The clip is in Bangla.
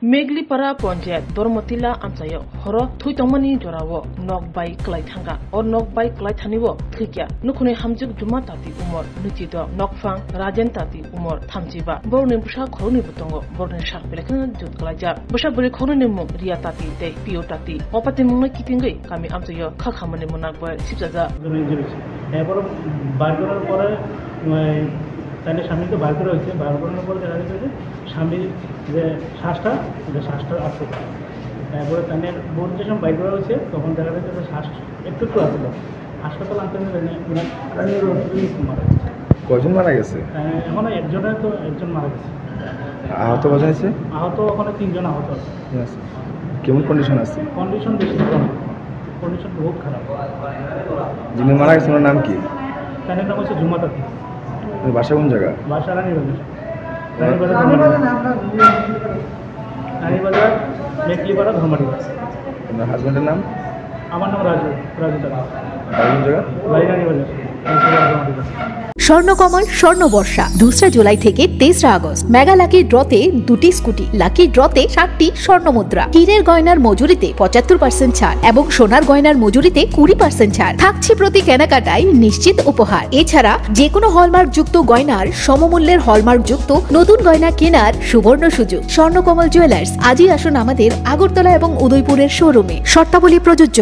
मेघलीपारा पंचायत दरमतिला आमचायो हर थुइतमनि जरावो नक बाइ क्लाइथांगा और नक बाइ क्लाइथानिवो थुइक्या नुखुने हामजुक जुमा ताति उमर नुचिद नकफां राजेन ताति उमर थामजिबा बरने बुसा खरनि बुतंगो बरने साक बेलेखन जुत क्लाइजा बुसा बरे खरनि मुं रिया ताति दे पियो ताति अपाते मुंनै कितिंगै गामि आमचायो खाखामने मुनाकबा सिबजाजा এরপর বার করার পরে তাদের স্বামীকে বার করা হয়েছে। বার করানোর পরে দেখা যাচ্ছে যে স্বামীর যে শ্বাসটা আসছে। তারপরে তাদের বোন যে সময় বাইর করা হয়েছে তখন দেখা যাচ্ছে যে শ্বাস একটু আসলো। হাসপাতাল আনতে মারা গেছে। কজন মারা গেছে? এখন একজন মারা গেছে। আহত কজন আছে? আহত ওখানে 3 জন আহত আছে। কেমন কন্ডিশন আছে? কন্ডিশন বেশি ভালো না, কন্ডিশন বহুত খারাপ। যিনি মারা গেছেন ওনার নাম কি? তাদের নাম হচ্ছে জুমা তাতি। বাসা কোন জায়গা? বাসা রানীবাজার মেঘলিপাড়া ধর্মাটি। আপনার হাজব্যান্ডের নাম? আমার নাম রাজু তাতি। কোন জায়গা? বাড়ি রানীবাজার। স্বর্ণকমল স্বর্ণবর্ষা 2 জুলাই থেকে 23 আগস্ট মেগা লাকি ড্রতে 2টি স্কুটি, লাকি ড্রতে 7টি স্বর্ণমুদ্রা, হীরের গয়নার মজুরিতে 75% ছাড় এবং সোনার গয়নার মজুরিতে 20% ছাড় থাকছে প্রতি কেনাকাটায় নিশ্চিত উপহার। এছাড়া যে কোনো হলমার্ক যুক্ত গয়নার সমমূল্যের হলমার্ক যুক্ত নতুন গয়না কেনার সুবর্ণ সুযোগ। স্বর্ণকমল জুয়েলার্স, আজই আসুন আমাদের আগরতলা এবং উদয়পুরের শোরুমে। শর্তাবলী প্রযোজ্য।